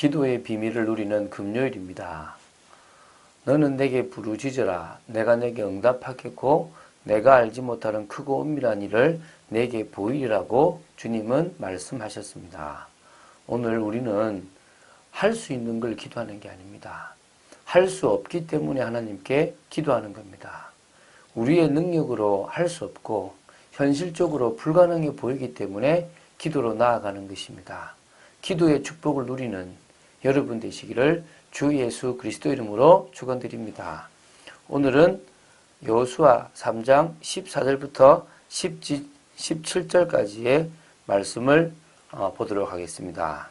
기도의 비밀을 누리는 금요일입니다. 너는 내게 부르짖으라. 내가 내게 응답하겠고 내가 알지 못하는 크고 은밀한 일을 내게 보이리라고 주님은 말씀하셨습니다. 오늘 우리는 할 수 있는 걸 기도하는 게 아닙니다. 할 수 없기 때문에 하나님께 기도하는 겁니다. 우리의 능력으로 할 수 없고 현실적으로 불가능해 보이기 때문에 기도로 나아가는 것입니다. 기도의 축복을 누리는 여러분 되시기를 주 예수 그리스도 이름으로 축원드립니다. 오늘은 여호수아 3장 14절부터 17절까지의 말씀을 보도록 하겠습니다.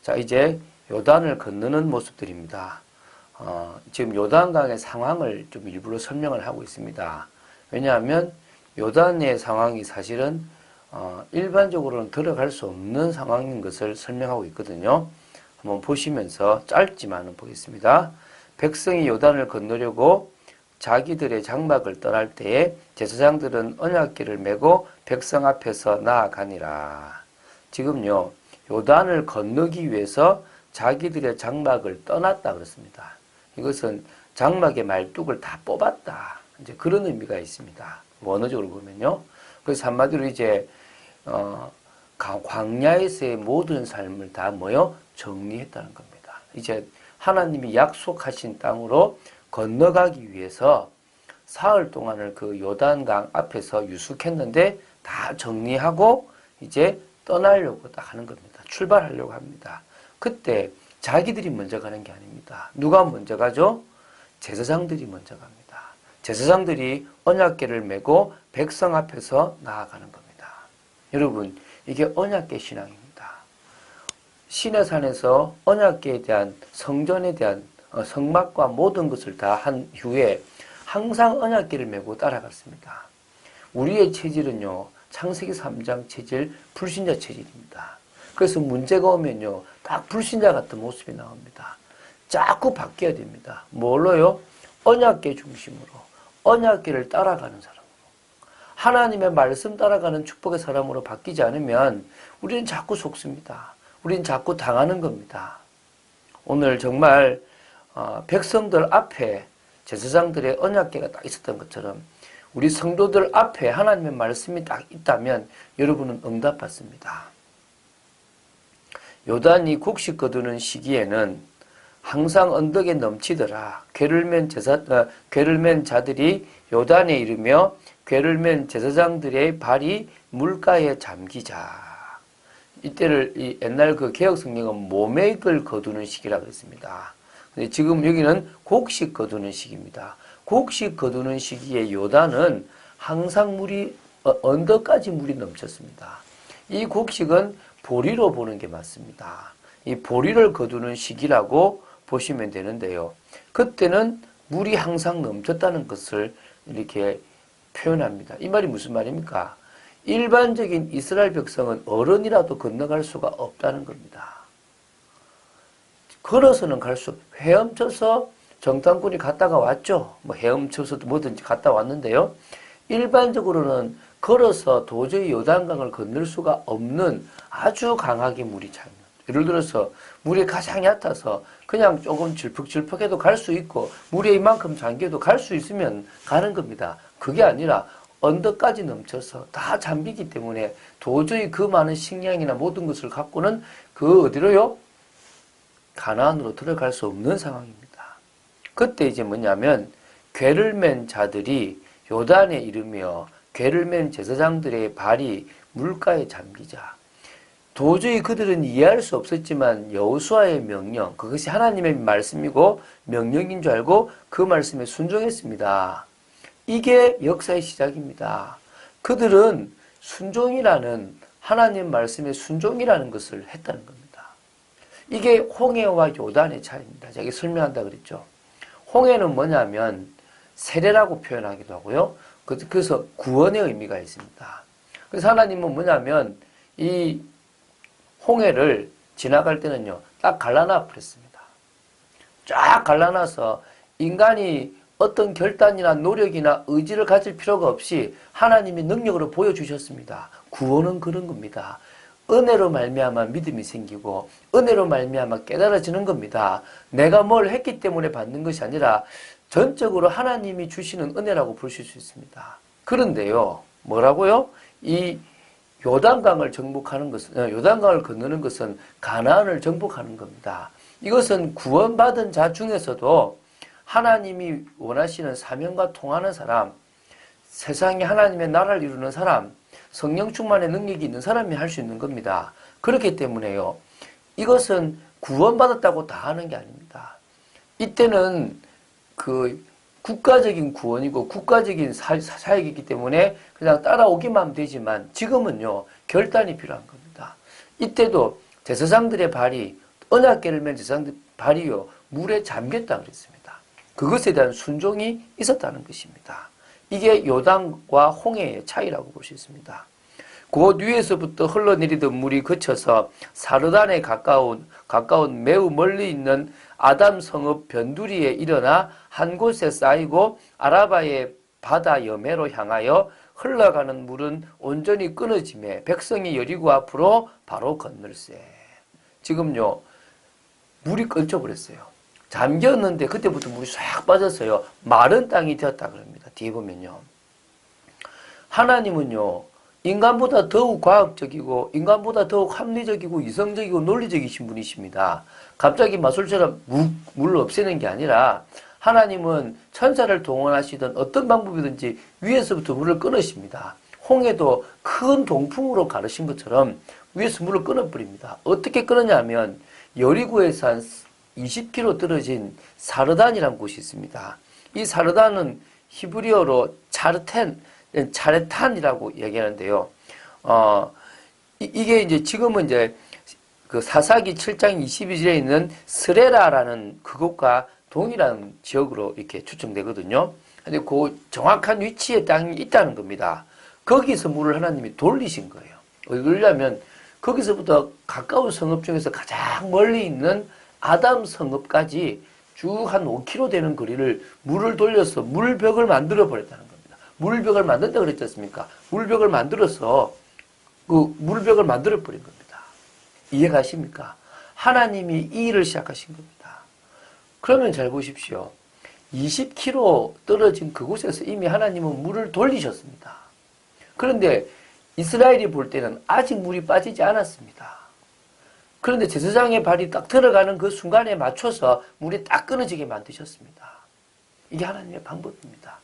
자, 이제 요단을 건너는 모습들입니다. 지금 요단강의 상황을 좀 일부러 설명을 하고 있습니다. 왜냐하면 요단의 상황이 사실은 일반적으로는 들어갈 수 없는 상황인 것을 설명하고 있거든요. 한번 보시면서 짧지만은 보겠습니다. 백성이 요단을 건너려고 자기들의 장막을 떠날 때에 제사장들은 언약궤를 메고 백성 앞에서 나아가니라. 지금요, 요단을 건너기 위해서 자기들의 장막을 떠났다 그렇습니다. 이것은 장막의 말뚝을 다 뽑았다. 이제 그런 의미가 있습니다. 원어적으로 보면요. 그래서 한마디로 이제 광야에서의 모든 삶을 다 정리했다는 겁니다. 이제 하나님이 약속하신 땅으로 건너가기 위해서 사흘 동안을 그 요단강 앞에서 유숙했는데 다 정리하고 이제 떠나려고 딱 하는 겁니다. 출발하려고 합니다. 그때 자기들이 먼저 가는 게 아닙니다. 누가 먼저 가죠? 제사장들이 먼저 갑니다. 제사장들이 언약궤를 메고 백성 앞에서 나아가는 겁니다. 여러분, 이게 언약궤 신앙입니다. 시내산에서 언약궤에 대한 성전에 대한 성막과 모든 것을 다 한 후에 항상 언약궤를 메고 따라갔습니다. 우리의 체질은요, 창세기 3장 체질, 불신자 체질입니다. 그래서 문제가 오면요, 딱 불신자 같은 모습이 나옵니다. 자꾸 바뀌어야 됩니다. 뭘로요? 언약궤 중심으로, 언약궤를 따라가는 사람으로, 하나님의 말씀 따라가는 축복의 사람으로 바뀌지 않으면 우리는 자꾸 속습니다. 우리는 자꾸 당하는 겁니다. 오늘 정말 백성들 앞에 제사장들의 언약궤가 딱 있었던 것처럼 우리 성도들 앞에 하나님의 말씀이 딱 있다면 여러분은 응답받습니다. 요단이 곡식 거두는 시기에는 항상 언덕에 넘치더라. 궤를 맨 자들이 요단에 이르며 궤를 맨 제사장들의 발이 물가에 잠기자. 이때를 옛날 그 개혁 성경은 모맥을 거두는 시기라고 했습니다. 근데 지금 여기는 곡식 거두는 시기입니다. 곡식 거두는 시기에 요단은 항상 언덕까지 물이 넘쳤습니다. 이 곡식은 보리로 보는 게 맞습니다. 이 보리를 거두는 시기라고 보시면 되는데요. 그때는 물이 항상 넘쳤다는 것을 이렇게 표현합니다. 이 말이 무슨 말입니까? 일반적인 이스라엘 백성은 어른이라도 건너갈 수가 없다는 겁니다. 걸어서는 갈 수, 헤엄쳐서 정탐꾼이 갔다가 왔죠. 헤엄쳐서 뭐든지 갔다 왔는데요. 일반적으로는 걸어서 도저히 요단강을 건널 수가 없는 아주 강하게 물이 차요. 예를 들어서 물이 가장 얕아서 그냥 조금 질퍽질퍽해도 갈 수 있고 물에 이만큼 잠겨도 갈 수 있으면 가는 겁니다. 그게 아니라 언덕까지 넘쳐서 다 잠기기 때문에 도저히 그 많은 식량이나 모든 것을 갖고는 그 어디로요? 가나안으로 들어갈 수 없는 상황입니다. 그때 이제 뭐냐면 궤를 맨 자들이 요단에 이르며 궤를 맨 제사장들의 발이 물가에 잠기자. 도저히 그들은 이해할 수 없었지만 여호수아의 명령, 그것이 하나님의 말씀이고 명령인 줄 알고 그 말씀에 순종했습니다. 이게 역사의 시작입니다. 그들은 순종이라는 하나님 말씀의 순종이라는 것을 했다는 겁니다. 이게 홍해와 요단의 차이입니다. 제가 설명한다 그랬죠. 홍해는 뭐냐면 세례라고 표현하기도 하고요. 그래서 구원의 의미가 있습니다. 그래서 하나님은 뭐냐면 이 홍해를 지나갈 때는요, 딱 갈라놔 버렸습니다. 쫙 갈라놔서 인간이 어떤 결단이나 노력이나 의지를 가질 필요가 없이 하나님이 능력으로 보여주셨습니다. 구원은 그런 겁니다. 은혜로 말미암아 믿음이 생기고 은혜로 말미암아 깨달아지는 겁니다. 내가 뭘 했기 때문에 받는 것이 아니라 전적으로 하나님이 주시는 은혜라고 보실 수 있습니다. 그런데요, 뭐라고요? 이 요단강을 정복하는 것은, 요단강을 건너는 것은 가나안을 정복하는 겁니다. 이것은 구원받은 자 중에서도 하나님이 원하시는 사명과 통하는 사람, 세상에 하나님의 나라를 이루는 사람, 성령 충만의 능력이 있는 사람이 할 수 있는 겁니다. 그렇기 때문에요, 이것은 구원받았다고 다 하는 게 아닙니다. 이때는 그 국가적인 구원이고 국가적인 사역이기 때문에 그냥 따라오기만 하면 되지만, 지금은요 결단이 필요한 겁니다. 이때도 제사장들의 발이, 언약궤를 맨 제사장들 발이요 물에 잠겼다 그랬습니다. 그것에 대한 순종이 있었다는 것입니다. 이게 요단과 홍해의 차이라고 볼 수 있습니다. 그 위에서부터 흘러내리던 물이 그쳐서 사르단에 가까운 매우 멀리 있는 아담 성읍 변두리에 일어나 한 곳에 쌓이고 아라바의 바다 여매로 향하여 흘러가는 물은 온전히 끊어지매 백성이 여리고 앞으로 바로 건널세. 지금요 물이 끊겨버렸어요. 잠겼는데 그때부터 물이 싹 빠졌어요. 마른 땅이 되었다 그럽니다. 뒤에 보면요, 하나님은요 인간보다 더욱 과학적이고 인간보다 더욱 합리적이고 이성적이고 논리적이신 분이십니다. 갑자기 마술처럼 물 없애는 게 아니라 하나님은 천사를 동원하시던 어떤 방법이든지 위에서부터 물을 끊으십니다. 홍해도 큰 동풍으로 가르신 것처럼 위에서 물을 끊어버립니다. 어떻게 끊느냐면 여리고에서 한 20km 떨어진 사르단이라는 곳이 있습니다. 이 사르단은 히브리어로 차레탄이라고 얘기하는데요. 이게 이제 지금은 이제 그 사사기 7장 22절에 있는 스레라라는 그곳과 동일한 지역으로 이렇게 추정되거든요. 근데 그 정확한 위치에 땅이 있다는 겁니다. 거기서 물을 하나님이 돌리신 거예요. 왜 그러냐면 거기서부터 가까운 성읍 중에서 가장 멀리 있는 아담 성읍까지 쭉 한 5km 되는 거리를 물을 돌려서 물벽을 만들어 버렸다는 겁니다. 물벽을 만든다 그랬지 않습니까? 물벽을 만들어서 그 물벽을 만들어 버린 겁니다. 이해가십니까? 하나님이 이 일을 시작하신 겁니다. 그러면 잘 보십시오. 20km 떨어진 그곳에서 이미 하나님은 물을 돌리셨습니다. 그런데 이스라엘이 볼 때는 아직 물이 빠지지 않았습니다. 그런데 제사장의 발이 딱 들어가는 그 순간에 맞춰서 물이 딱 끊어지게 만드셨습니다. 이게 하나님의 방법입니다.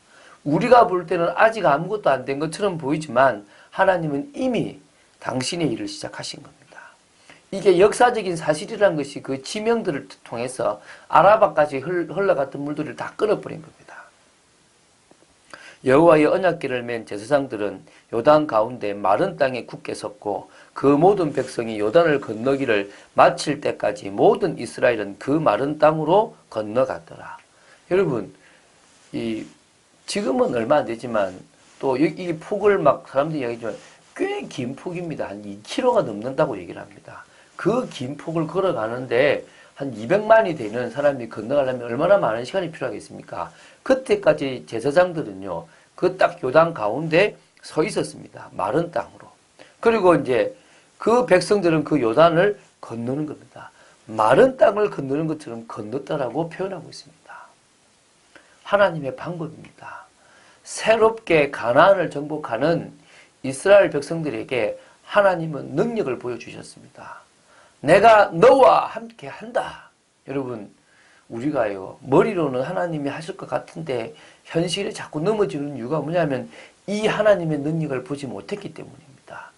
우리가 볼 때는 아직 아무것도 안 된 것처럼 보이지만 하나님은 이미 당신의 일을 시작하신 겁니다. 이게 역사적인 사실이라는 것이 그 지명들을 통해서 아라바까지 흘러갔던 물들을 다 끊어버린 겁니다. 여호와의 언약궤를 맨 제사장들은 요단 가운데 마른 땅에 굳게 섰고 그 모든 백성이 요단을 건너기를 마칠 때까지 모든 이스라엘은 그 마른 땅으로 건너갔더라. 여러분, 지금은 얼마 안 되지만 또 이 폭을 막 사람들이 이야기하지만 꽤 긴 폭입니다. 한 2km가 넘는다고 얘기를 합니다. 그 긴 폭을 걸어가는데 한 200만이 되는 사람이 건너가려면 얼마나 많은 시간이 필요하겠습니까? 그때까지 제사장들은요, 그 딱 요단 가운데 서 있었습니다. 마른 땅으로. 그리고 이제 그 백성들은 그 요단을 건너는 겁니다. 마른 땅을 건너는 것처럼 건넜다라고 표현하고 있습니다. 하나님의 방법입니다. 새롭게 가나안을 정복하는 이스라엘 백성들에게 하나님은 능력을 보여주셨습니다. 내가 너와 함께 한다. 여러분, 우리가요, 머리로는 하나님이 하실 것 같은데 현실에 자꾸 넘어지는 이유가 뭐냐면 이 하나님의 능력을 보지 못했기 때문입니다.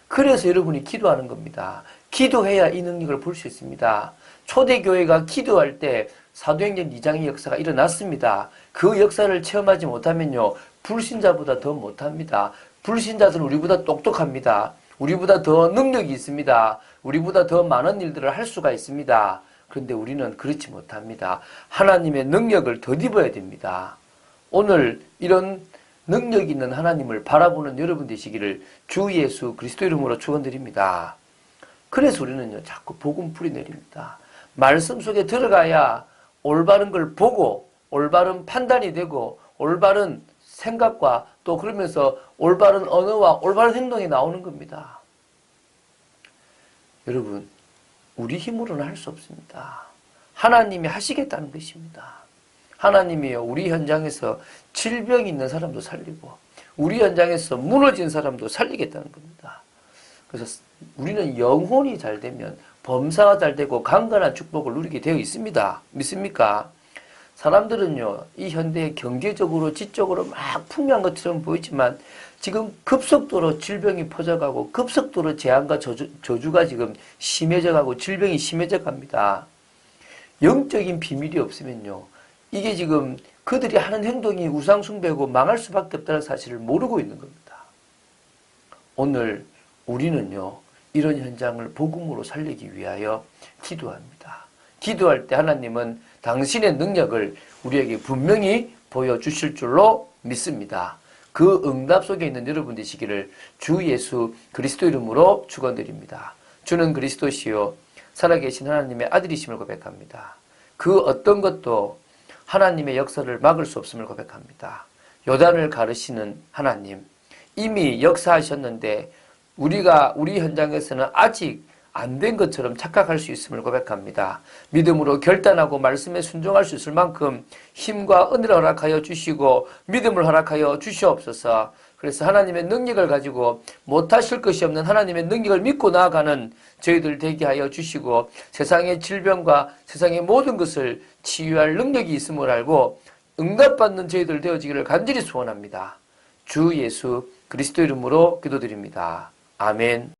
그래서 여러분이 기도하는 겁니다. 기도해야 이 능력을 볼 수 있습니다. 초대교회가 기도할 때 사도행전 2장의 역사가 일어났습니다. 그 역사를 체험하지 못하면요, 불신자보다 더 못합니다. 불신자들은 우리보다 똑똑합니다. 우리보다 더 능력이 있습니다. 우리보다 더 많은 일들을 할 수가 있습니다. 그런데 우리는 그렇지 못합니다. 하나님의 능력을 덧입어야 됩니다. 오늘 이런 능력 있는 하나님을 바라보는 여러분 되시기를 주 예수 그리스도 이름으로 축원드립니다. 그래서 우리는요, 자꾸 복음 뿌리 내립니다. 말씀 속에 들어가야 올바른 걸 보고 올바른 판단이 되고 올바른 생각과 또 그러면서 올바른 언어와 올바른 행동이 나오는 겁니다. 여러분, 우리 힘으로는 할 수 없습니다. 하나님이 하시겠다는 것입니다. 하나님이요, 우리 현장에서 질병이 있는 사람도 살리고 우리 현장에서 무너진 사람도 살리겠다는 겁니다. 그래서 우리는 영혼이 잘 되면 범사가 잘 되고 강건한 축복을 누리게 되어 있습니다. 믿습니까? 사람들은요, 이 현대에 경제적으로 지적으로 막 풍요한 것처럼 보이지만 지금 급속도로 질병이 퍼져가고 급속도로 재앙과 저주가 지금 심해져가고 질병이 심해져 갑니다. 영적인 비밀이 없으면요, 이게 지금 그들이 하는 행동이 우상숭배고 망할 수밖에 없다는 사실을 모르고 있는 겁니다. 오늘 우리는요, 이런 현장을 복음으로 살리기 위하여 기도합니다. 기도할 때 하나님은 당신의 능력을 우리에게 분명히 보여주실 줄로 믿습니다. 그 응답 속에 있는 여러분 되시기를 주 예수 그리스도 이름으로 축원드립니다. 주는 그리스도시요 살아계신 하나님의 아들이심을 고백합니다. 그 어떤 것도 하나님의 역사를 막을 수 없음을 고백합니다. 요단을 가르시는 하나님, 이미 역사하셨는데 우리 현장에서는 아직 안 된 것처럼 착각할 수 있음을 고백합니다. 믿음으로 결단하고 말씀에 순종할 수 있을 만큼 힘과 은혜를 허락하여 주시고 믿음을 허락하여 주시옵소서. 그래서 하나님의 능력을 가지고 못하실 것이 없는 하나님의 능력을 믿고 나아가는 저희들 되게 하여 주시고 세상의 질병과 세상의 모든 것을 치유할 능력이 있음을 알고 응답받는 저희들 되어지기를 간절히 소원합니다. 주 예수 그리스도 이름으로 기도드립니다. 아멘.